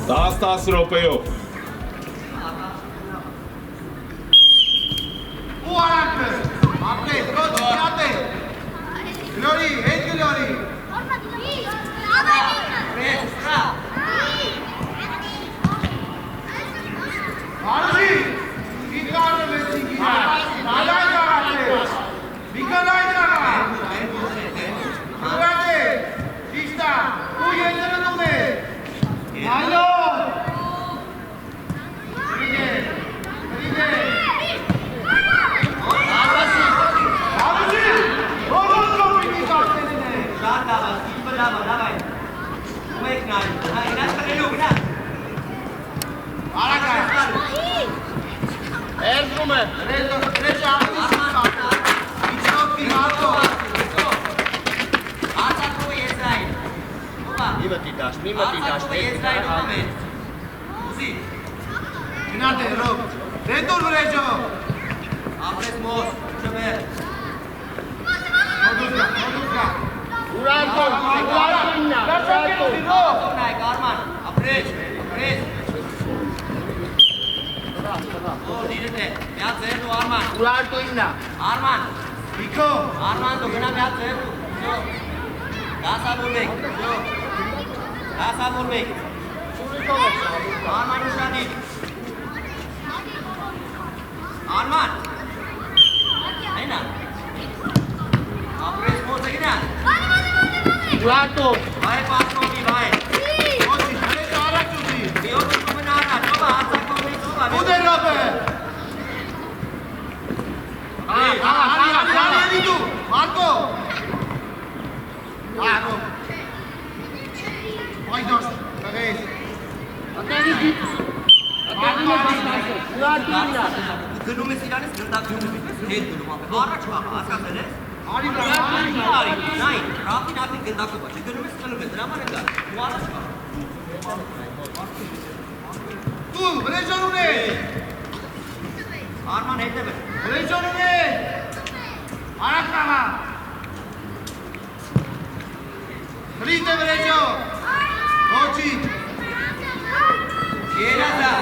10 րոպեով։ Ու արանքը, ապրես, կոչ, կյատ է։ Գլորի, հետ գլորի։ Արժի, գիտարը վեցին գիտար, նալայ կաղաց է, միկալայ կաղաց։ Գլորան է, ճիշտա, ու ետրնում է, նայլով։ Հրիգե, հրիգե։ Արժի, հողոտ կոպինի կարտենին է։ Շատ դավաս, իպը դավա, դավայ։ Ու եք նայ, գնաց կրելու, գնաց։ Արագ այլ։ Էրդրում է։ Ռեժ աղնիսի կարտը։ Իչնոպի մարդո։ Արցակովը եզրային։ Ովա։ Մի մտի դաշտ, մի մտի դաշտ։ Արցակովը եզրային ում ամեն։ Ուզի։ Գնատ է, ռոբ։ Դետոր վրեջով։ Ապրես մոս, չվեր։ Հոդուզկա։ Ուրարկոն, ուրարկոննա, ուրարկոն։ Ով նայք, Արման, ապրես, ապրես։ Ո, դիրտ է, միատ ձերն ու Արման։ Ուրարկոննա։ Արման, Վիկո։ Արման, դու գնա միատ ձերն ու, շո։ Դասավորվեք, շո։ Դասավորվեք։ Արման ուշանի։ Արման։ Այնա։ Ապրես մոծը գնա։ Ուրարկոն։ Վայ պասնովի, վայ։ Ոչի, հրեջ առաջ ուզի։ Միոտը կումն արա, չոբա, արցակովից ով Ուդ է ռոբ է։ Արանի դու, Մարկո։ Ռոբ։ Այդոս, տղես։ Ատերի դիպ։ Ատերի դիպ։ Ուրարկոննա։ Գնում ես իրանից գնդակում ես, հետ գնում ապե։ Առաջ պահ, հասկացել ես։ Արի Արի, նայ, ռապին ապի գնդակում է, գնում ես կլում ես, դրա ման է գալ, ու առաջ պահ։ Դու, վրեջան ունե։ Արման հետև է։ Վրեջան ունե։ Արակ կաղա։ Հրիտ է վրեջով։ Ոչի։ Երազա։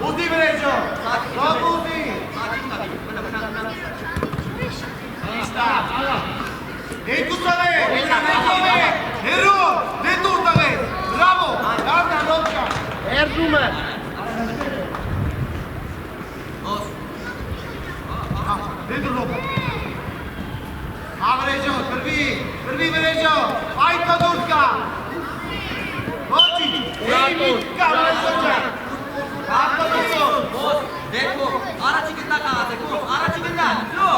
Ուզի վրեջով, ռոբ ուզի։ Երկու տղեր, հերո, դետոր տղեր, բրավո, լավնա ռոբկա։ Էրդրում է։ Դետոր ռոբ։ Ավրեջով, գրվի վրեջով, այդ կդուրկա։ Ոչի, Ուրարկոն։ կա վրեջոջա։ Ոս, դեպո, առաջի գնդակ աղացեք, առաջի գնդակ, լո։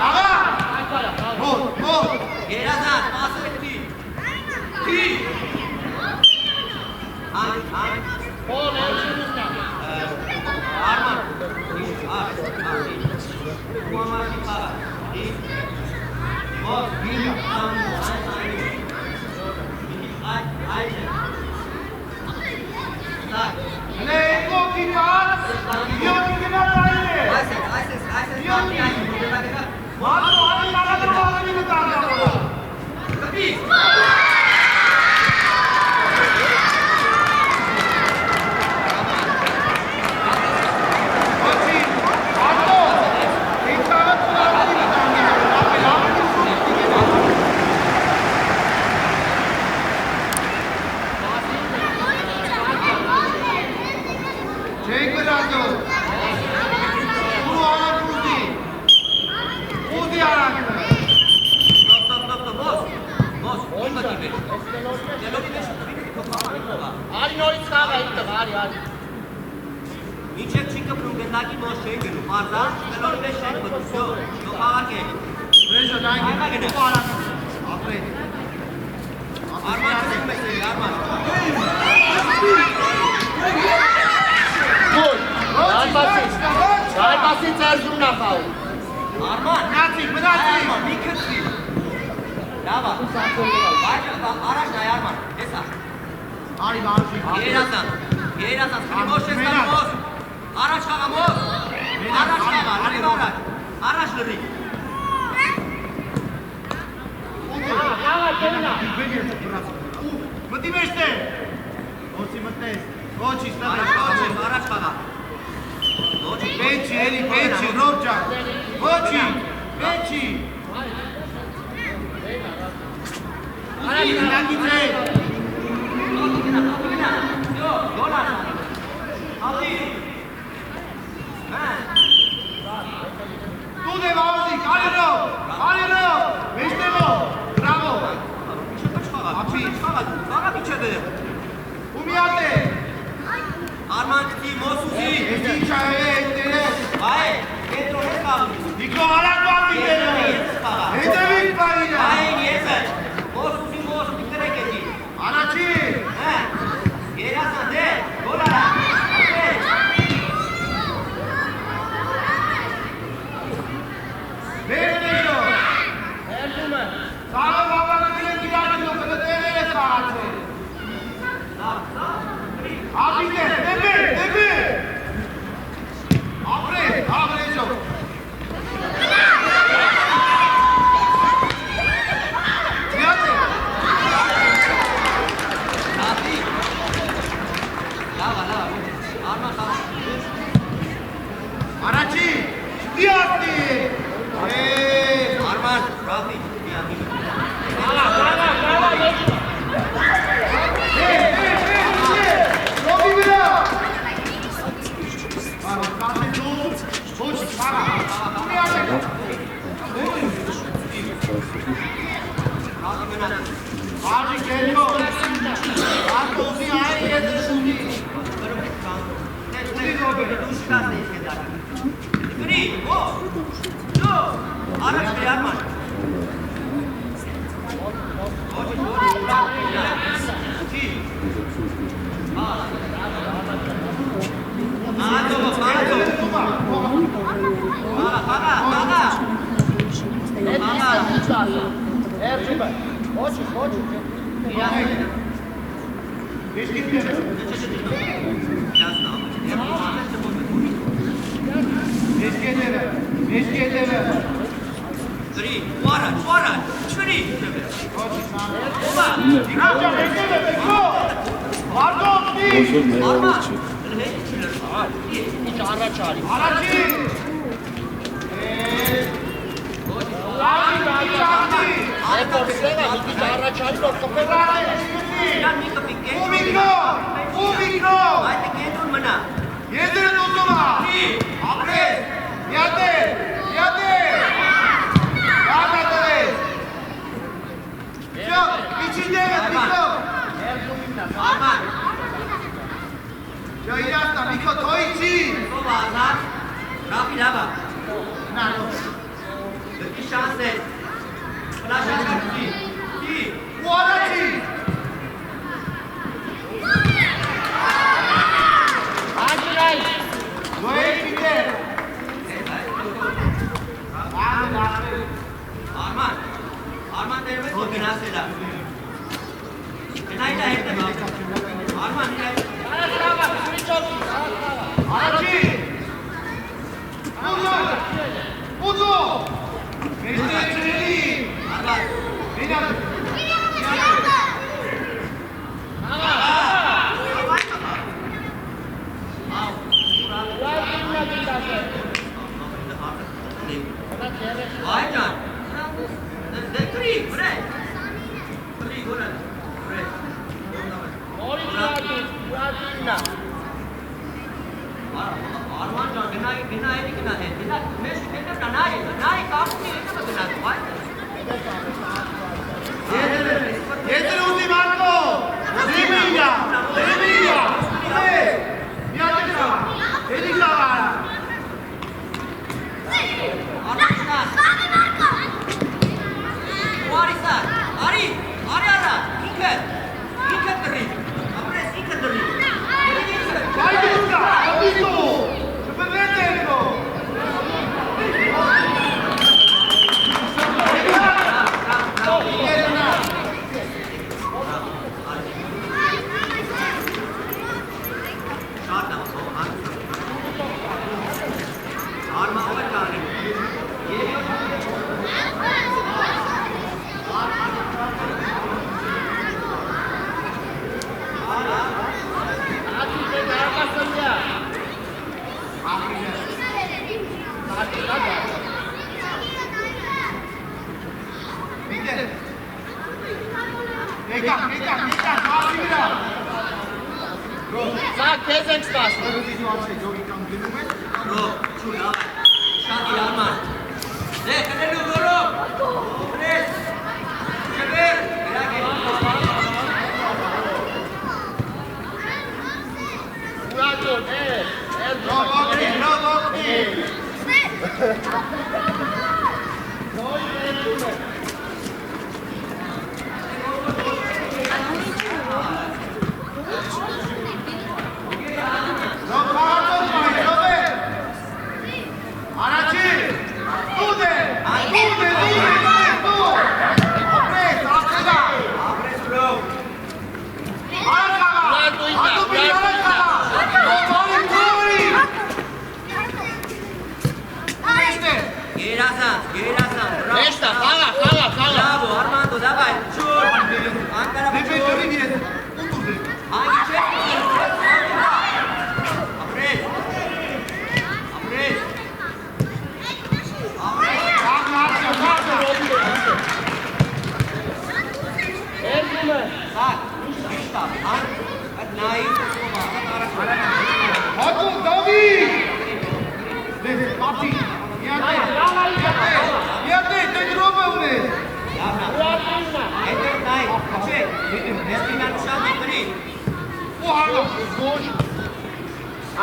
Աղա, մոտ, Երազան, պասեք թի։ Այն, Հոն էրդրումնա։ Արման, ու ամարի պաղա, ոս, Lekko kipas, yoti kipas aile. Այսես, Yoti. Mato ani nagadro ani mutara. Kapis. Ochi, Mato. Intaat pulani mutara. Apelani suti kipas. Check rajo. Puro ana puti. Puti ana. Boss, իմատիվ է։ Դելովի մեջ թոփամա։ Արի նորից խաղա ինտեղ, արի։ Մինչև չի կպրում գնդակի մոս չէի գնում, մարզա, դելովի Ալիվես շարք բդուսյո, նոխաղակ է։ Ռեժո նայք Այմա գնա։ ու արան ապրետ Արման կսում ես էի, Արման։ Գոլ։ Դարպասից Էրզրումն է ֆաուլ։ Արման, Մնացիք, մնացիք Արման, մի քցի։ Լավ է։ Առաջ նայ Արման, տեսա։ Արի բանջի Երազան, քնի մոս ես կան մոս։ Առաջ խաղա մոս։ Առաջ խաղա, լրիվ առաջ։ Առաջ լրիվ։ Խաղա կենա։ Մտի մեջտեղ Ոչի մտես Ոչի ստավրը Առաջ խաղա։ Պենչի, էլի պենչի, ռոբջան Ոչի, պենչի Արի նագից է Տուդ է վավզիկ, արի ռով Մեջտեղով, բրավո Ու միատ է Արման կտի, մոս ուզի։ Ես ինչ այր է էտերես Այ, կենտրոն ես խաղում։ Նիկո հարակ բամի դերը Հետևիկ պարինը Այն եսը, մոս ուզի մոս դիկրեք էտի։ Առաջի Երասան դե, գոլարա, Մեր նեջո Էրզրումը։ Սաղը բաբակին է կիրակին ու կտեղեր է սաղացել Ատիտ է, դեպի Ապրել, ապրեջո Միատ է Նատի։ Լավա, Արման խաղա։ Առաջի, դիատի Արման, ռավի, դիատի։ Խաղա, մեջը։ Ռոբի վրա Բարո, կասե դու, ոչ, խաղա Միատ է Ռավի մնա։ Աջի կենյո Արտոզի այր ետ շունի Ուլի ռոբի Դուշ կասը ես կետակը։ Գրի, ո, դու, առաջ գրի Արման։ Ոչի, Չի։ Խաղա։ Էրզրումը։ Ոչի։ Իշկիտ կենը Իշկետերը Գրի, ուարաչ, չվրի։ Իքաճա, մեջտեղ է, մեջտո Վարդոց մի Արման, Ինչ առաջ արի։ Առաջի Առաջի Հետո սենա մի քիչ առաջ արի, որ կպելա։ իրան մի կպիկ է։ Ու միկրո Այդ է կենտրոն մնա։ Եզերը դոզումա Ապրես Միատ է Շո, իչի դեղես միկրո Արման, Շո իրաստա միկրո թոյի չի ով ազատ, ռավի լավա։ Նա Դրկի շանս է։ Պնաշակակցի, չի։ ու առաջի Աջրայ։ Դու ես միկեր Արման դերվեց, որ գնացել է։ Գնայլ է հետը բավ։ Արման, իրայ։ Առաջի Ուզո Մեջտեղ չրելի Արման, Մինատ Այ ջան, դեկրի, վրե։ Վրի, գորը, վրե։ Արման ջան, գնա էլի գնա հետ, գնա, մեզ հետև նայ, կապունի հետև գնա, վայ։ Եզեր ուզի Մարկո Դեմիլիա Միատ է կրա Էլի կավարա ենք սպասում։ Դու ասի ջոգի կամ գնում ես։ Բրո, ճուր, ավա։ Շատի Արման։ Դե, կներու գորով։ Պրես։ Չբեր, գրագ է։ Ուրաջոն, Bravo, Abdi, bravo, Abdi. Esta, jala. Bravo, Armando, давай, чур. Анкара, чур. Hangi çek? Apres. Erzume. Bak, işte. Naim. Hadi, David! Papi, iate, te grobe une! Enter Naim. Çek. Eskinden uşağı bekleri. Bu hala!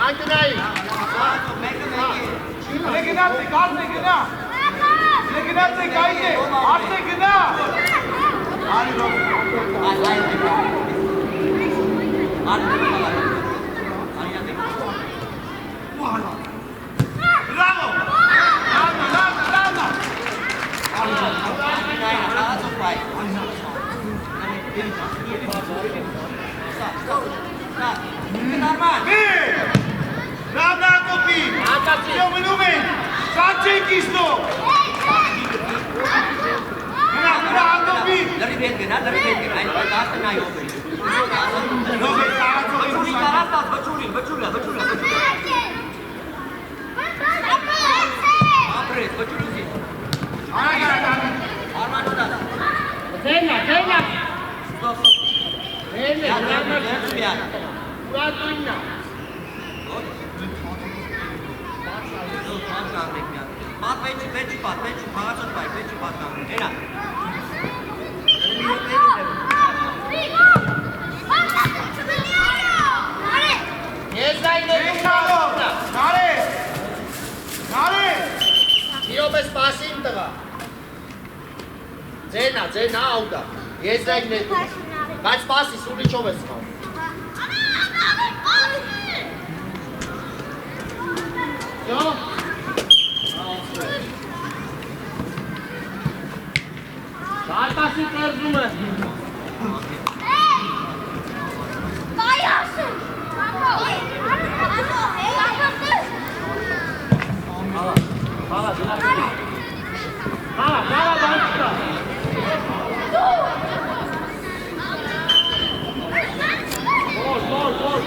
Antinayı. Leginate, kalse gina! Leginate, kayde! Arte gina! Hadi David! Bu hala! Bravo! Lana! Rada kopi! Io me lo vedo! Sace kisto! Rada kopi! Dari bet ke na, dari bet ke. Ay, last na yo. Dove sta? Bachuri karasta, bachuri. Apres, bachuri. Armando da. Zena. Stop. Zena. Ya. Urađoina. Pat veći pat, pagačat paj, veći pat nam. Ena. Jezdaj ne Nare! Io bez pasim tega. Zena auda. Jezdaj ne tu. Baš pasi suli čovek smo. Jo? Čaj pasi terzume. Hvala, Dančka. Gol,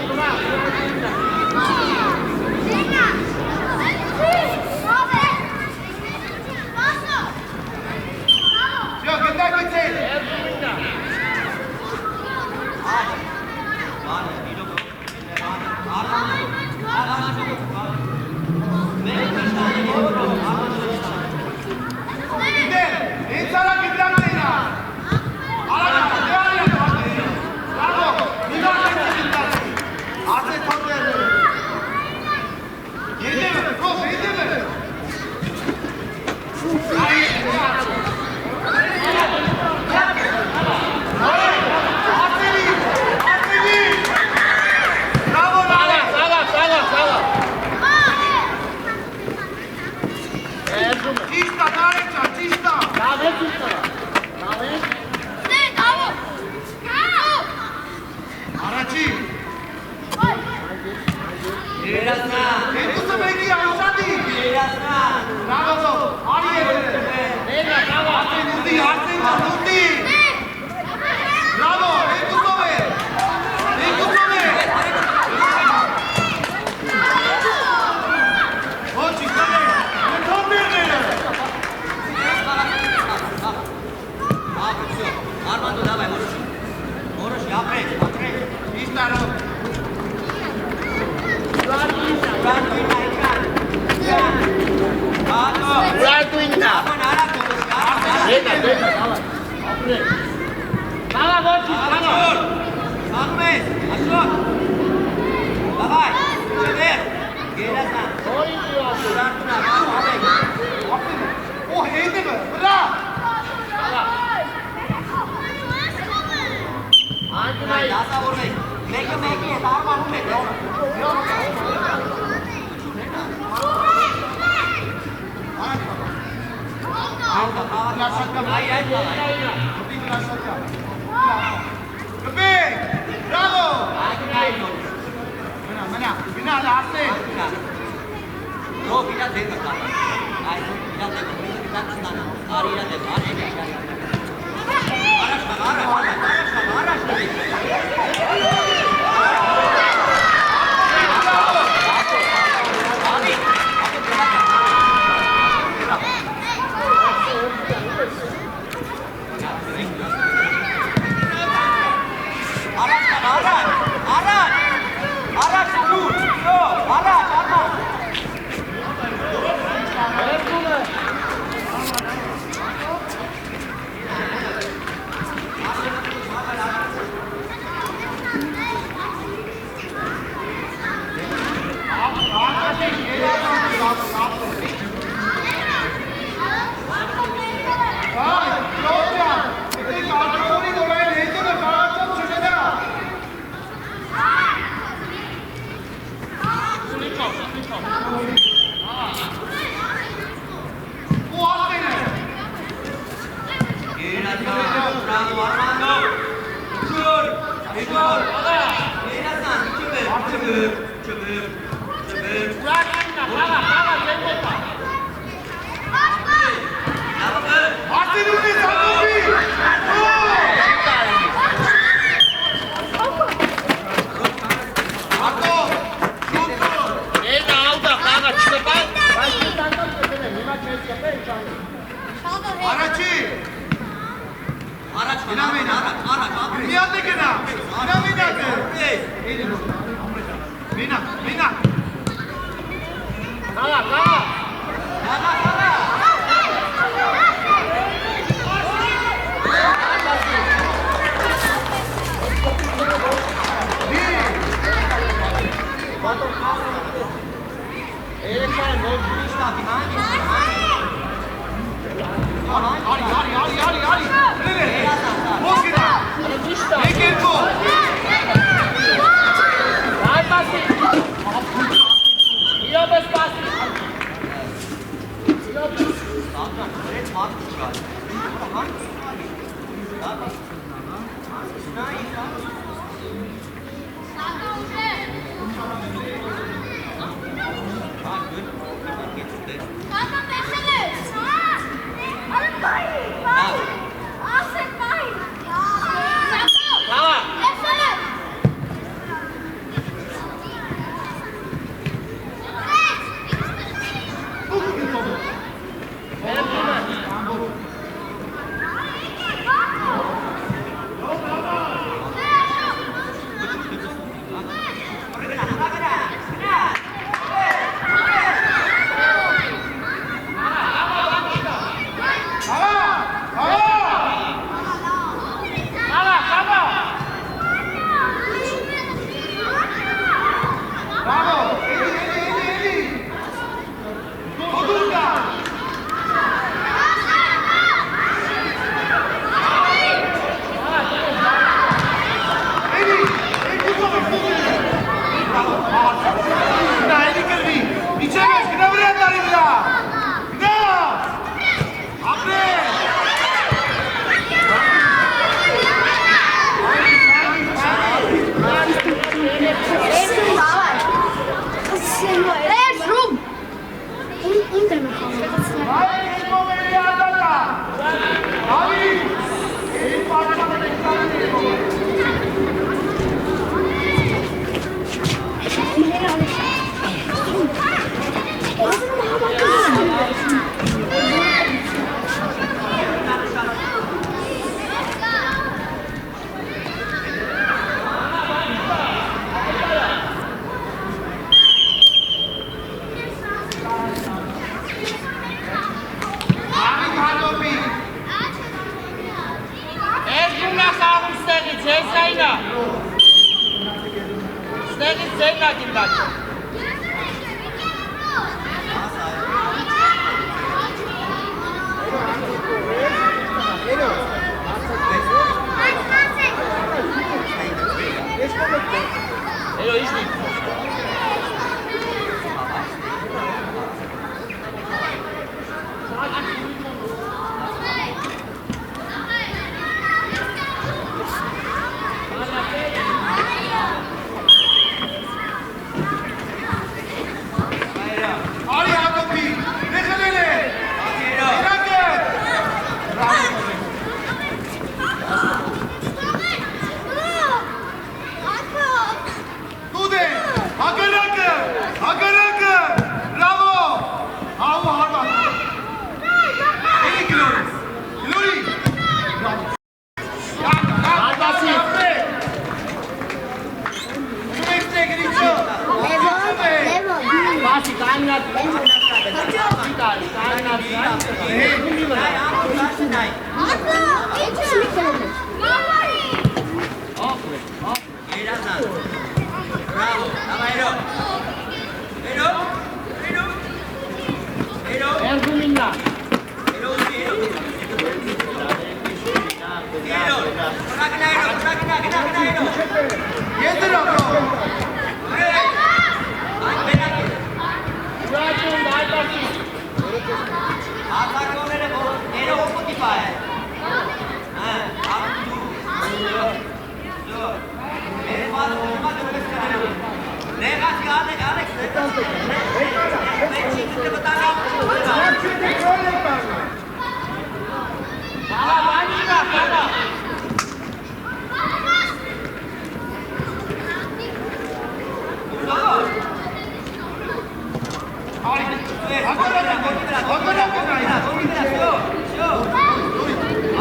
Io che dai con te? Armando, давай, Orochi, apres. Istaro. Դենա, դավայ։ Ապրե։ Դավայ, ոչի, դավայ։ Սաղում ես, աշոտ։ Դավայ, չվեր, գերասան։ Որին դու ասում։ Շարդունա, ապեք։ Oh, Edeme, bra! Անդմայ։ Դասավոր մեկ, մեկը մեկի հետ արմանում եք։ Bravo! Mena, laste! No, kita dek kata. Ay, kita dek, kita kata. Ari kita dek, ari kita. Զայնա։ Ստեղից ձերնա գիմնաճը։ Էլո իշնի։ Արի Հակոբի, նեղել է։ Իրակը։ Դուդե, հակարակը, բրավո, հավու հարմատ։ Էլի գլորի, Արտասի։ Շումեքստե գրիչո, Պասի կայնատ։ Bravo, Navairo. Hero. Երգումիննա։ եդրո, բրո։ Ջաճուն արտասի։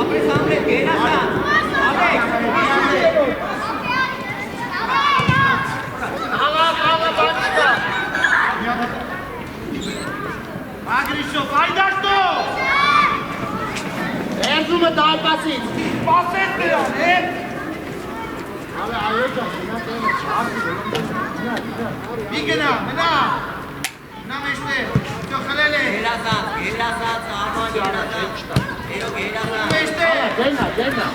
अपने सामने घेरा था Ագրիշո, վայդաշտո։ Երգումը դարպասից։ Պասես նրան, Ալե այո ջան, մի գնա, մնա մեջտե, ճո խլել է։ घेरा Մեջտե, Դենա։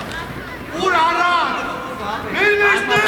ուր առան, մեր մեջտե։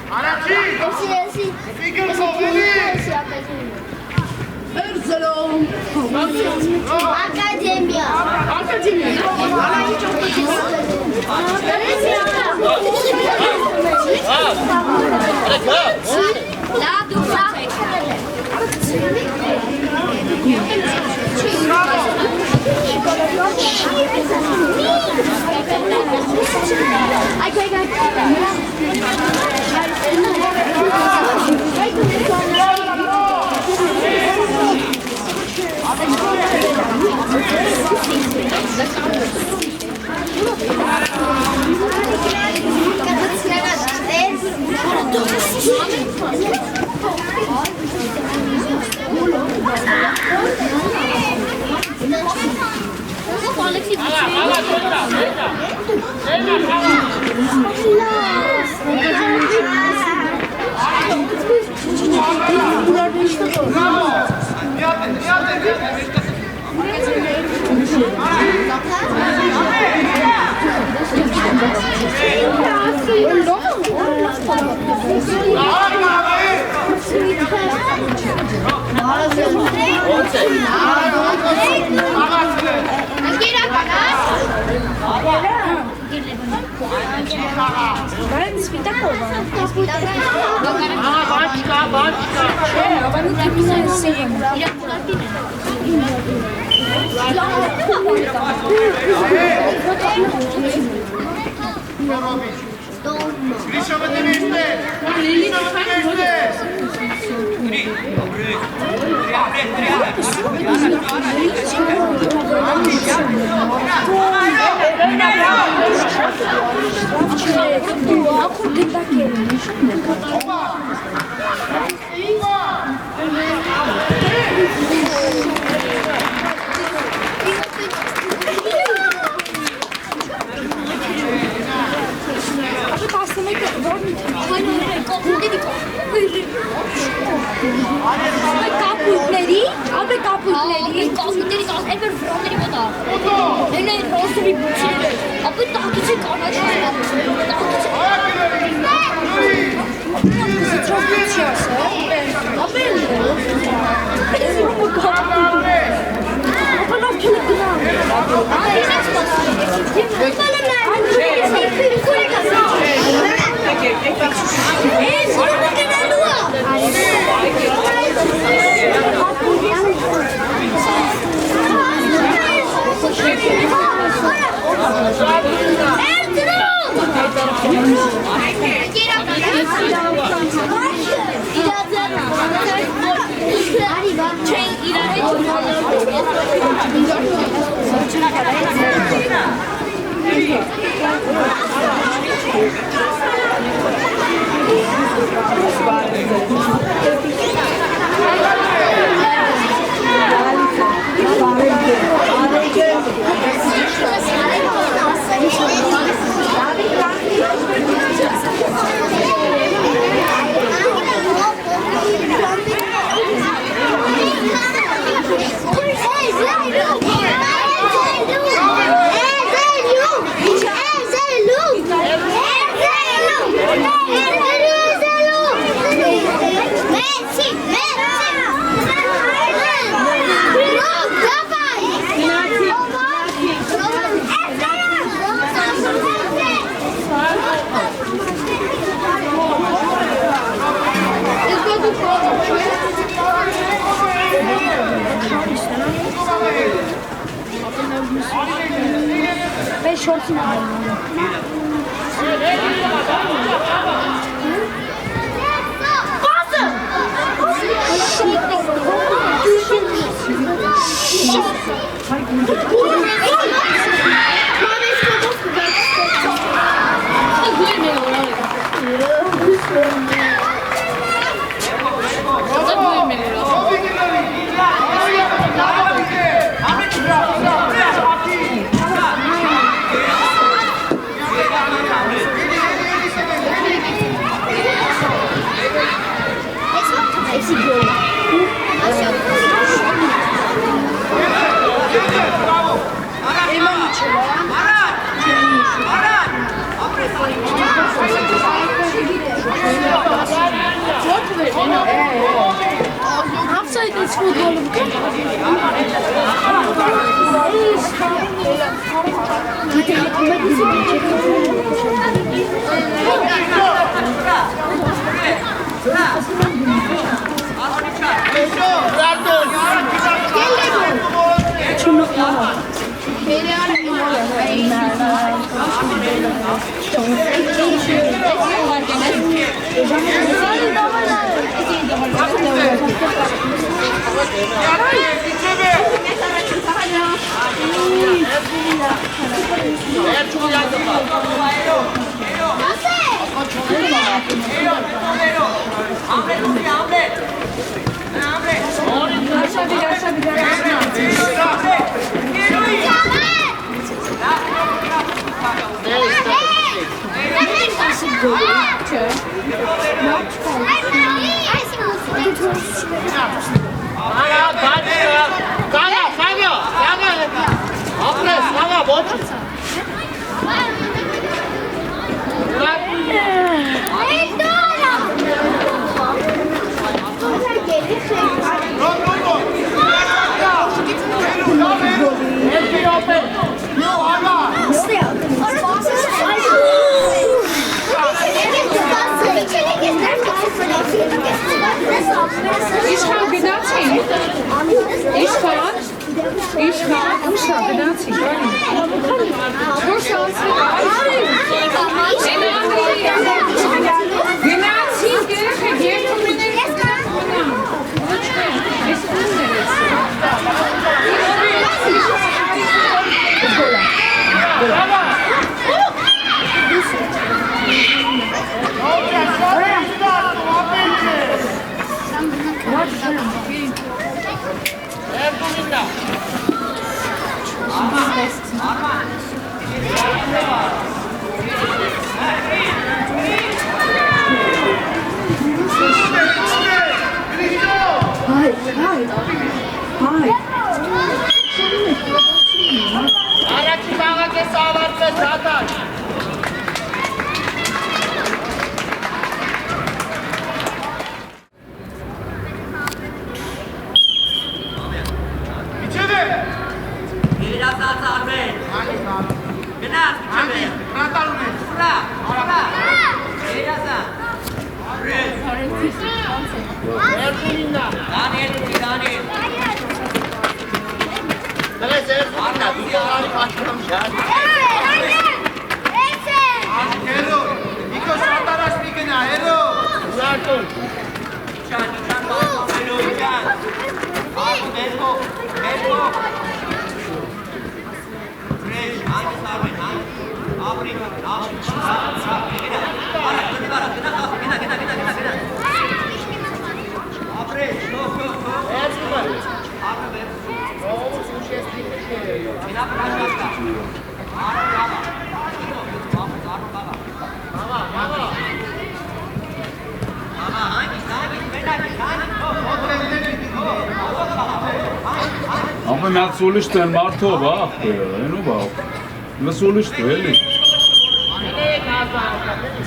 Արաչի, ֆիգր կողմի։ Академия. Спектакль Grisha Matiniste! Grisha Matiniste! Կապույտների, էվեր վրանների մոտա, են են ռոսովի բուչիները, ապի տաղիցի կանաչի No, Իշխան գնացի։ Իշխան, ուշա գնացի։ Որ շանսի գնացի երեխեք երկու միներ գնամ։ Ոչ թե, ես ուներ ես։ Առաջի բաղակես ավարտվեց հատար։ Իջև է։ Երազած արվեն։ Գնաց, իջև է։ Հրատար ունես։ Ուրա, ուրա։ Երազա։ Դանիել, Դանիել։ Դրես երկունն է, դու արի պաշտում շատ։ Հերո, Նիկո շատարաշ մի գնա, հերո։ Ուզարկում։ Իջան, բախվելու, իջան։ Աղու, ներքո, ներքո։ Վրեժ, անից արվեն, անից։ Ապրի, ապրի, գնա, արա, գնա։ Ապրի, շոք, ապրի, Գնա պրաշատկա։ Արա, գավա։ Աղա, անից, մենակի, Ապա նա սուլիշտ են մարդով, ենու բաղ, նա սուլիշտ է, էլի։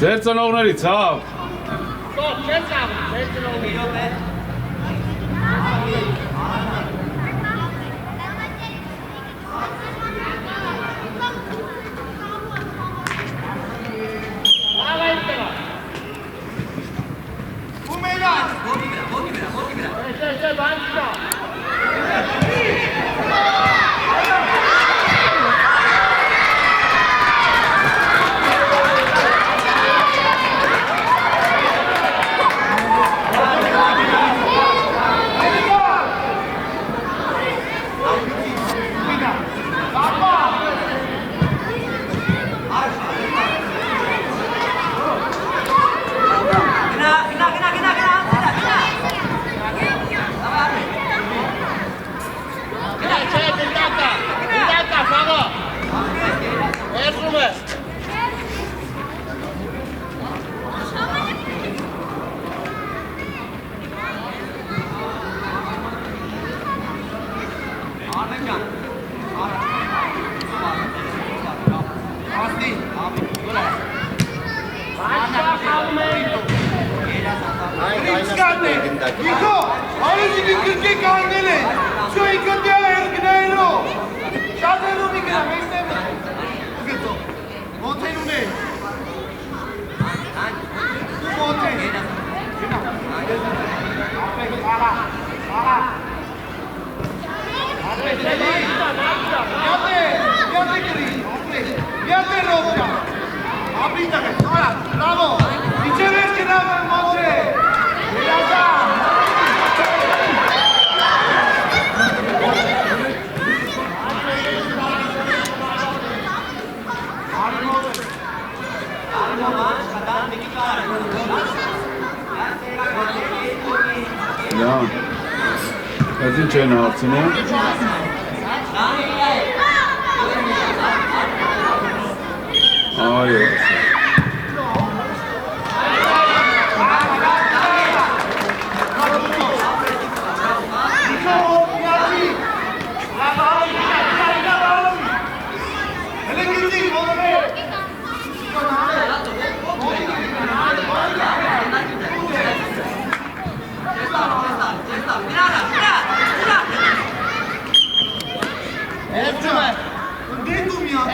Ձեր ծնողների ծավ։ Ստոպ, չես աղում, ձեր ծնողների։ Նիկո, արիզիկի գրկի կաննել են, շո ինքնդյա երգնայրո, շատերու մի գնա, մեջնեմ ուգծո, մոթեն ունեն, ու մոթեն, գնա, ապեք, աղա, Viate grì, viate rotta, aprita che, ora, bravo, dicevi che dava il monte, Դա, այդ ինչ են հարցնում։ Այո։ Erzume!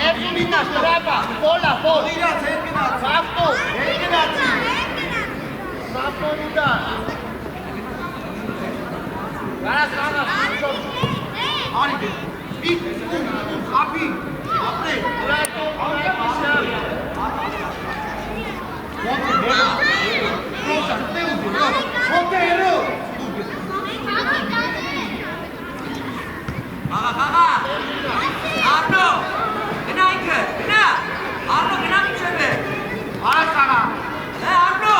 Erzuminna, strapa, pola, pola! Garas, garas. Արի դե։ Իտ, ապի, ապրե։ Arno! Gna ինքը, գնա! Arno, գնա միջև է։ Արած աղա։ Arno!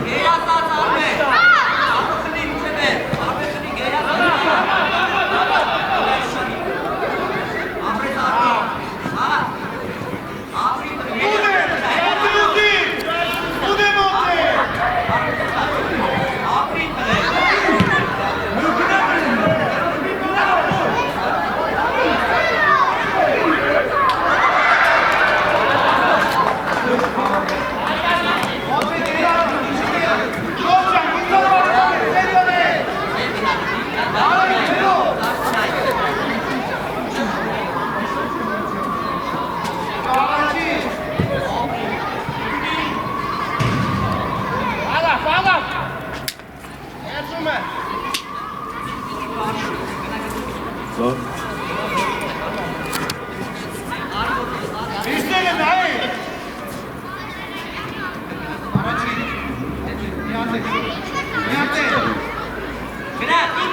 Գերասած արմե։ Arno խնի միջև է։ Արմե խնի գերասած։ Ամրեց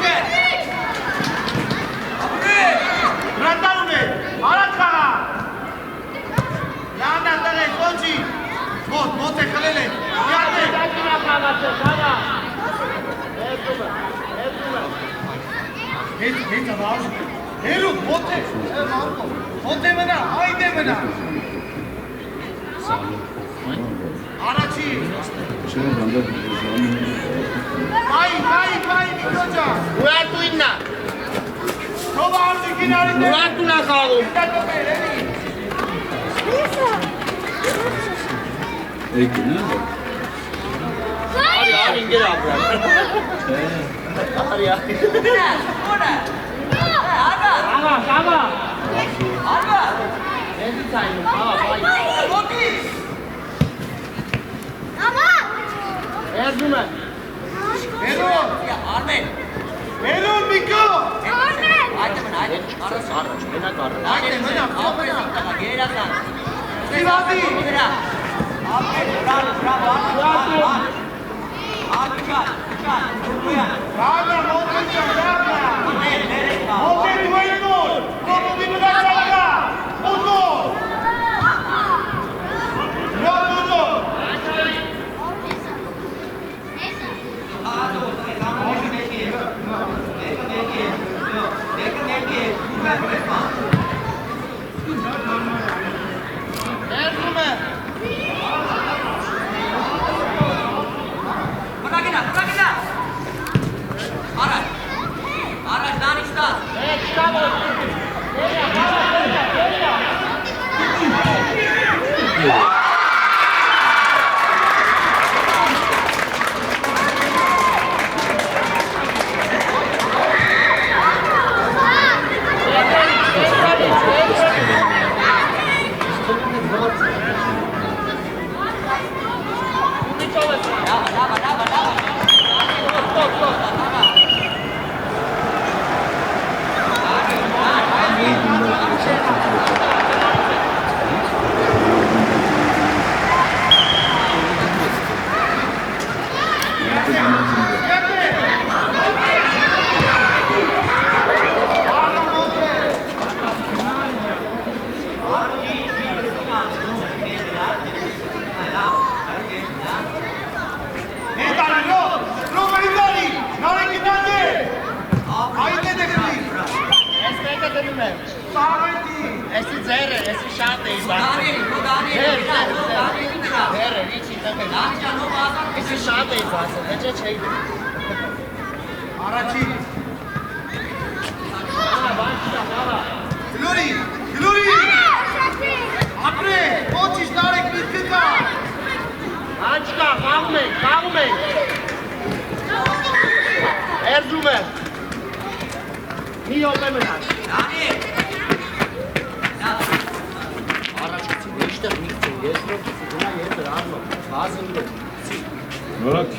Arno։ Աղա։ Ապրի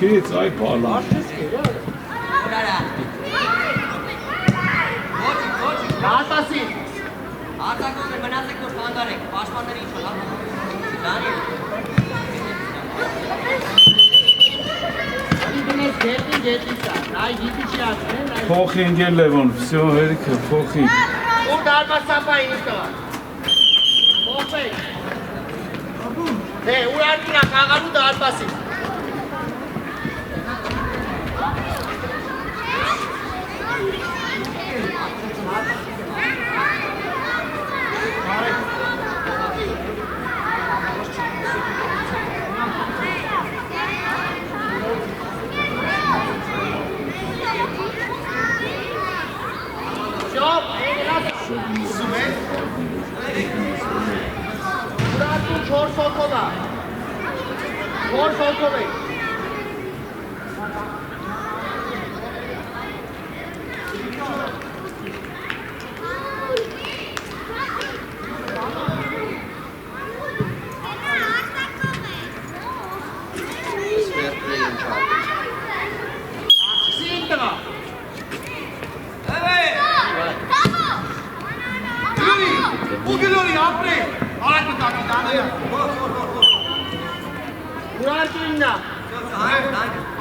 Kids, I follow. Ay gideceğiz. Փոխի ընկեր Լևոն, всё, հերիքը, փոխի։ Dur darbasan işte var. Bey. He, uyartına kağanı darbası. Stop! Bırakın çor sokola. Çor sokola. Sintra. Evet. Bugün oraya apre. Arak mı takip edin? Bırakınla.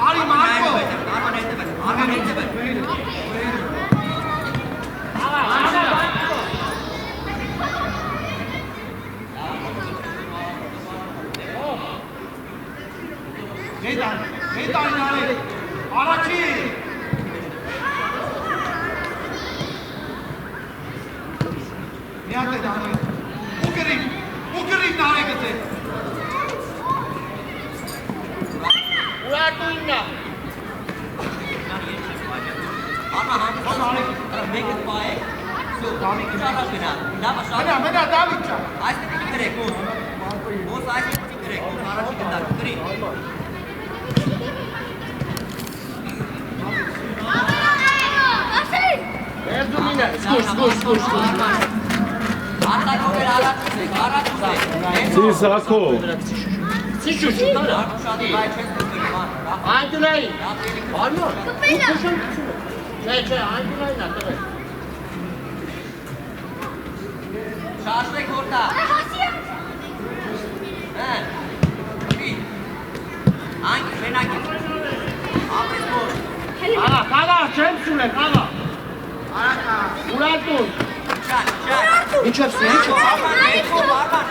Ali Marco. Neyden? Neyden yani? Araçı. Nihat eden. Bugün nare gitti. Bırakınla. Make it by so Mena Davica. I think correct. Both I think correct. Marathi can that correct. Erzurum'la. Dur. Arda kover ara Sis ակո։ Sıçış. Aydınay. Var mı? Kuşun. Aydınay'la. Tabii. Şaşlık orta. He. Hangi fena git. Abi bu. Kağa. Çem süre. Kağa. Uğraştın. Çan. Hiç hepsi, hiç hepsi. Uğraştın.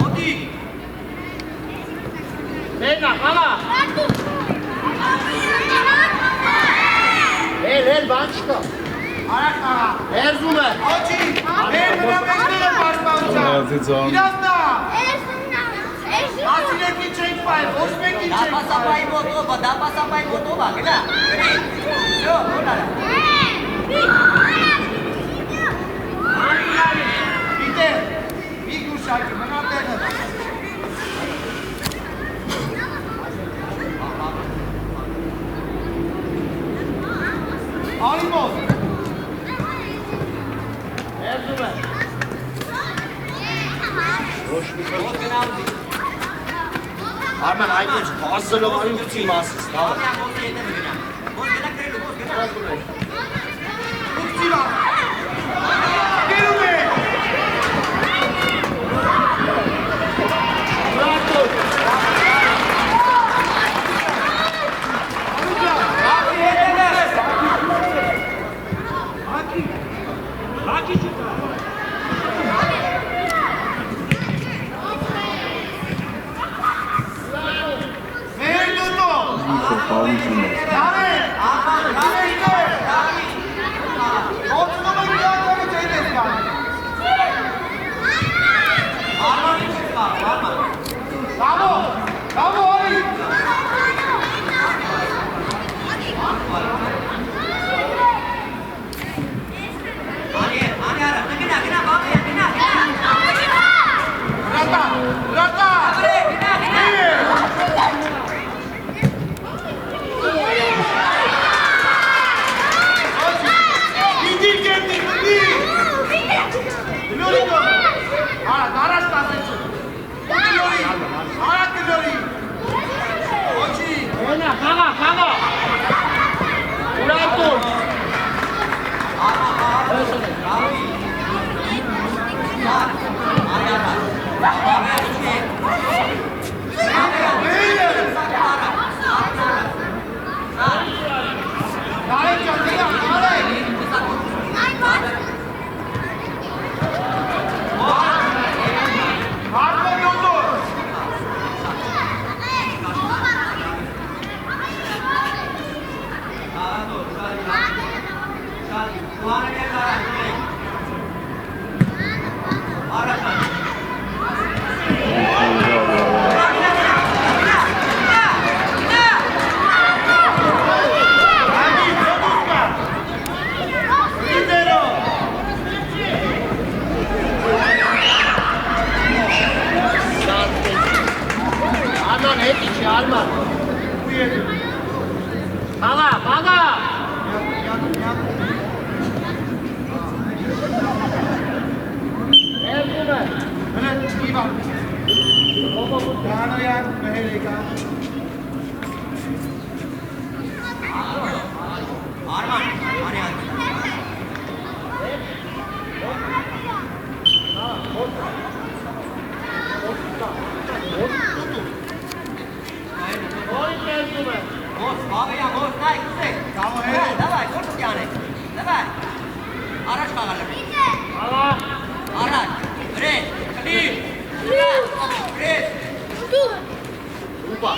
Modi. Leyla. Kağa. El bançka. Erzurum'a. Hacı. Bana bekleyin parmağınca. Hadi canım. Biraz daha. Asileki çek fay. Osmeki çek Dapat sampai moto ba, kena? Yo, udah. Bitti. Bir kuşak. Bana bekleyin. Alimos. Erzurum'a. Arman Aykut. Hazırlı var yok ki masız. Tamam. Kutçilar. Gelin be. Uğraştın. Mehir tuttu. Çok pahalı. Yani. Ortalama güzelleri çeyrek yani. Bravo. Bravo Ali. Ani ara. Arman, Aryan. Mos, Babiya, Mos, dai, cos'è? Давай, forse piane. Давай. Araç kağalım. Araç. Red, Khalid. Red. Ուպա։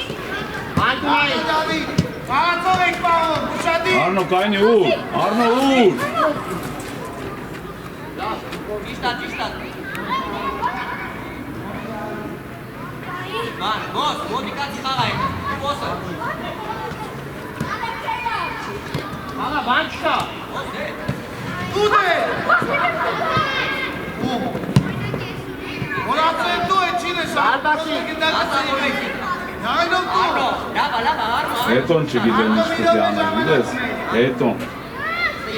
Անկունային։ Դավիթ, կարացով եք պահում, ուշադիր։ Arno կայնի ուր, Arno ուր։ Ճիշտ, ճիշտ։ Ման, Մոս, մոդիկացի խաղա է։ Մոսը։ Աղա, բան չկա։ Մոս է։ Դուդ է։ Որացել դու է չինը Դարբասի։ Նայնով Արնո, դու։ լավա, Արնո։ Հետոն չգիտեմ ինչ պետք է անել, գիտես։ Հետոն։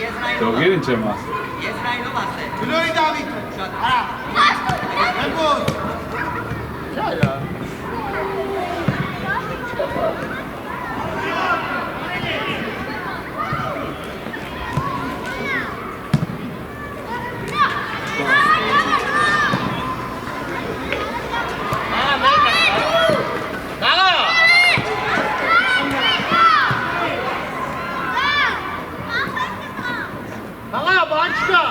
Ես նայնով։ Թողիր ինչ եմ ասել։ Ես նայնով ասել։ Գնորի Դավիթը։ Շատ, արա։ Հենգոց։ Աղա, բան չկա։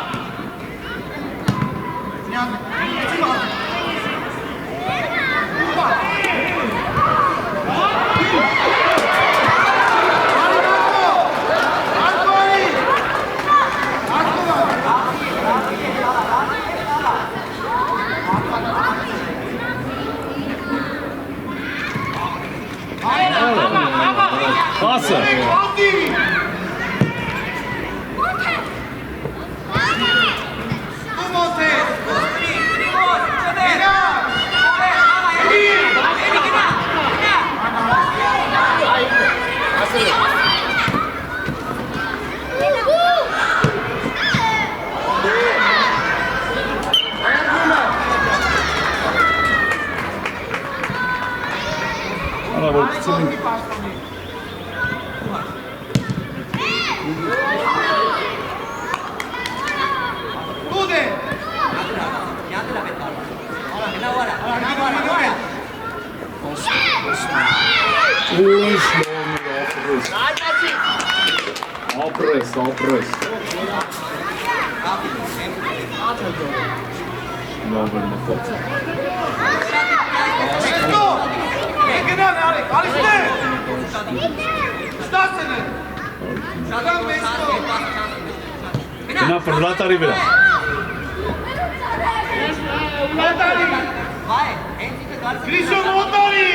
Ասը։ Արա որ ծին Դուդ է։ Յանդրա պետք է։ Նավարա։ Ուշ լոմի ապրես։ Ապրես։ Լոմը մտած։ Շեստո։ Գնալ արեք, ալիստե։ Ստացել է։ Շադան մեստո։ Գնա վրատարի վրա։ Մոտարի։ Վայ, հենց ինքը գալիս։ Գրիշո մոտարի։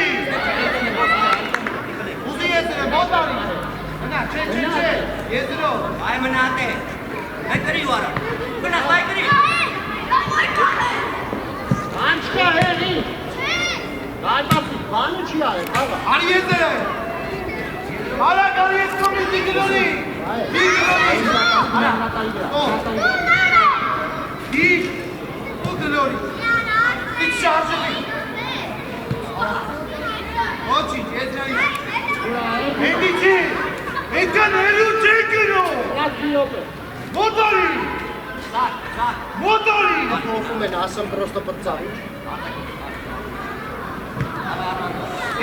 Ուզի եզրը, մոտարի։ Հնա, չէ, եզրով։ Այ մնատ է։ Այդ գրի ուարա։ Գնա, վայ գրի։ Բան չկա, հերի։ Դարբասի, բանը չի արել, աղա։ Արի եզրը։ Արակ, արի ես կոմիտի գլորի։ Մի գլորի։ Մի ու գլորի։ Մի շարժվի։ Ոչինչ, եզրայի։ Հետի չի։ Հետքան հելու չի գնո։ Մոտարի։ Մոտարի։ Ոխում են, ասեմ պրոստը պրծավի։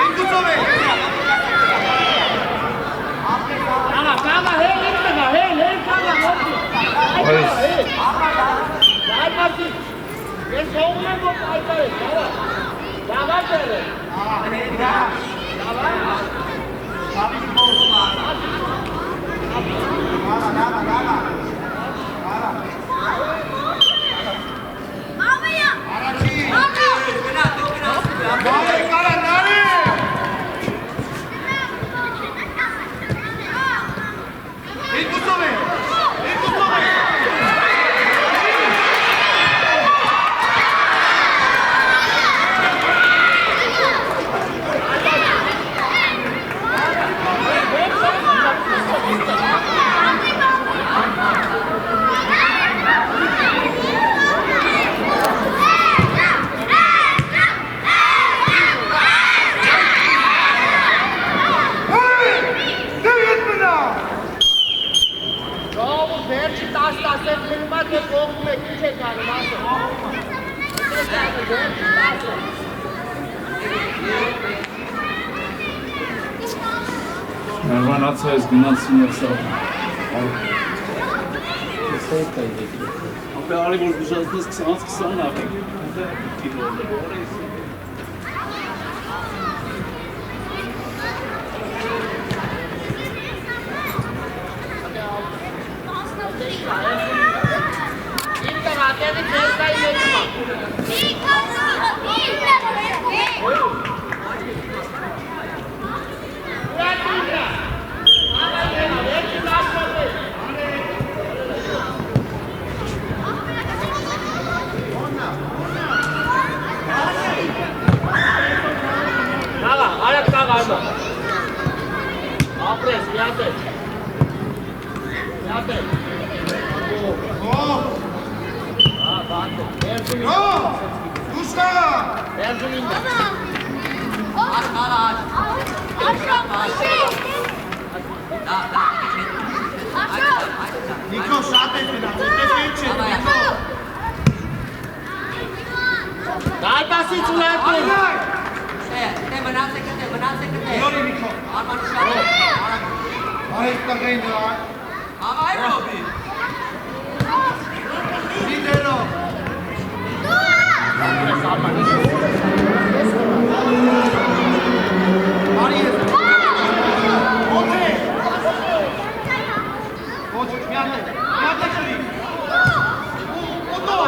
Ինգուցով է։ Աղա, հել, ինչ տղա, հել, կաղա, մոտի։ Դարբասի, ես հողում եմ ոք այդարես, աղա։ Դավա ջերը։ Արաչի։ Գնա, դու գնա։ Բարի կարա նարի։ Ինգուցով է։ Ինգուցով է։ Նարվանացա ես գնացին ես ապե արի որ բուժածնես 20-20 ապե Նիկո շատ է գնացել, ինչ է Նիկո։ Դայտասից ուլերտում։ Դե մնացեք դե։ Նորի Նիկո։ Արմանը շատ։ Այդ տղային դրա։ Աղայ Ռոբի։ Դիդերո։ Արի ես։ Ոչե։ Ոչե, միատե շրի։ Ոտո։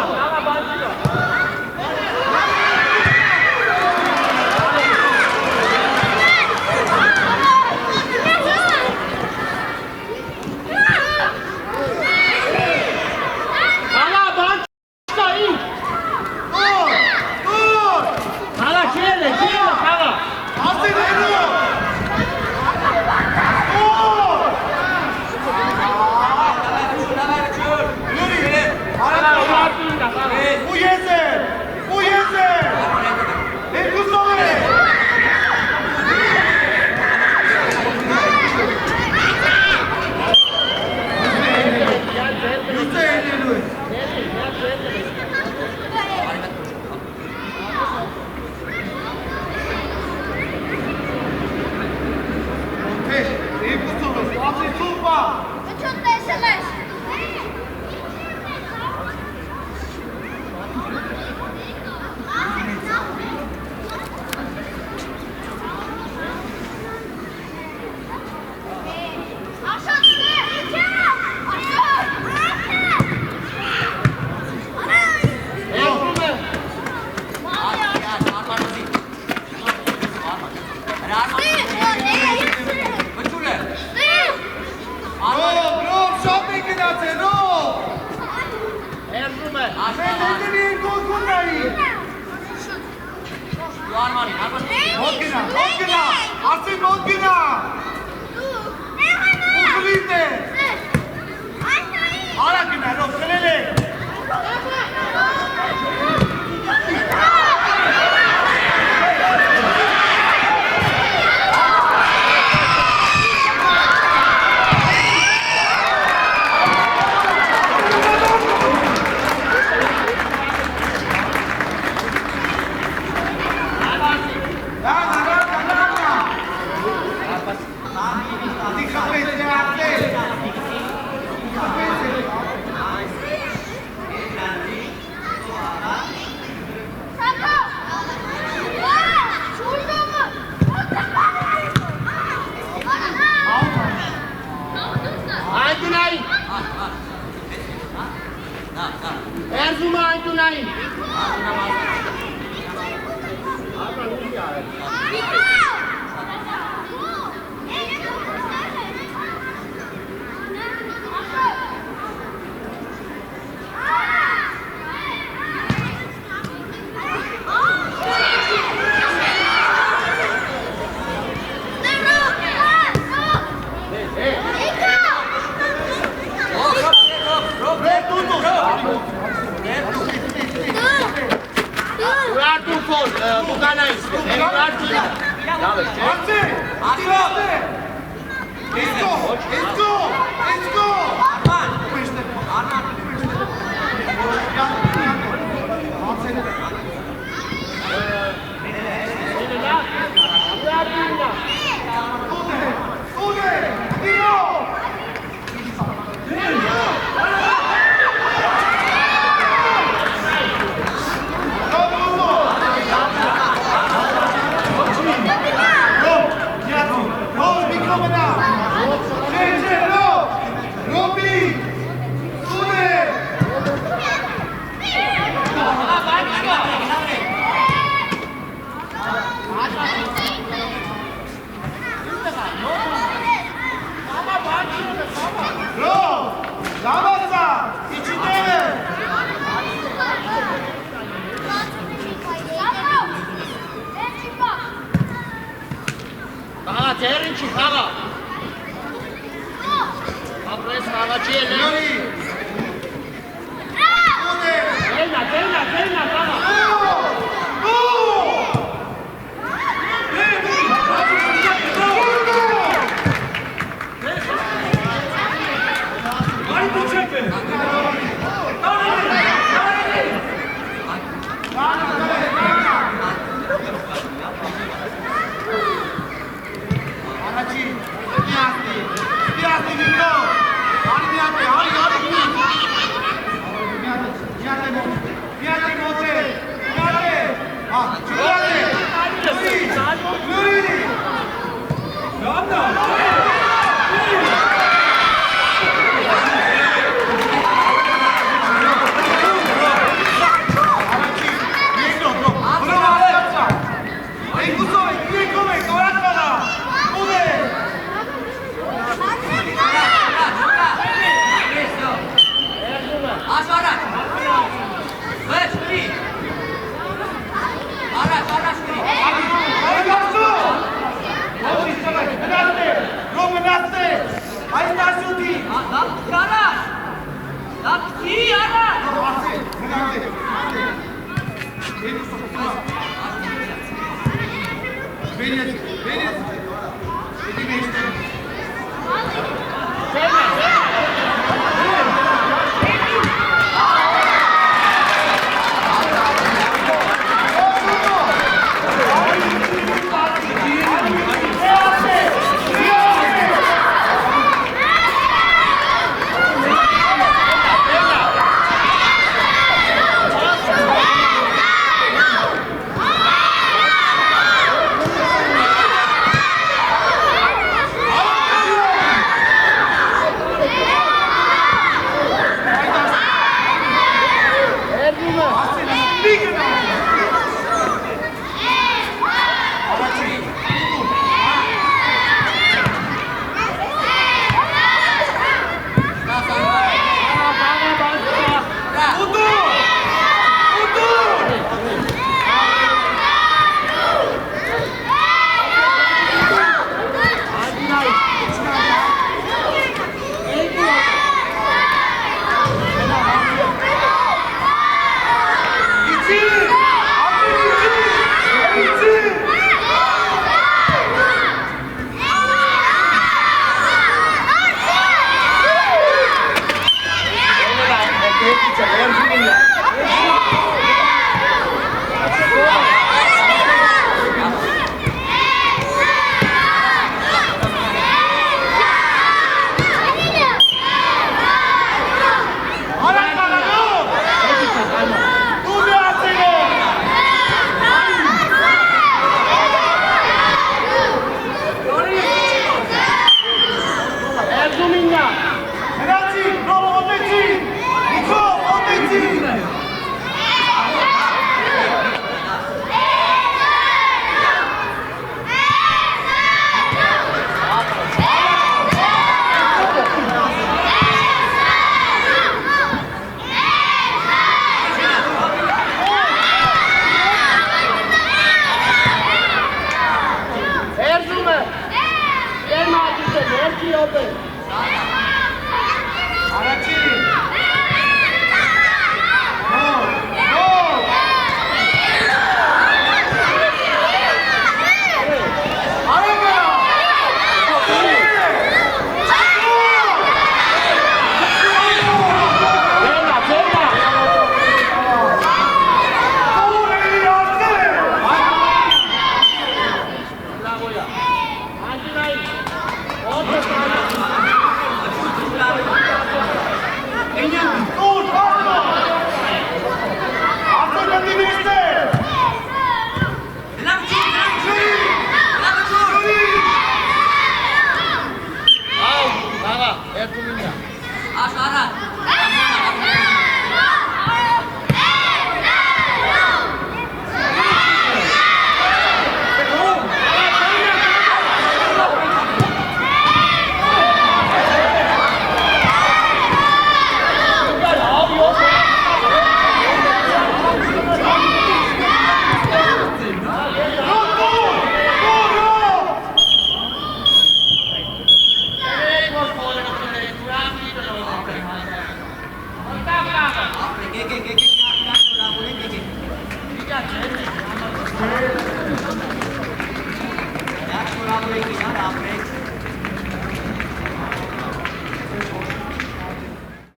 Let's go! խաղա։ Ապրես խաղաչի է լեոնի։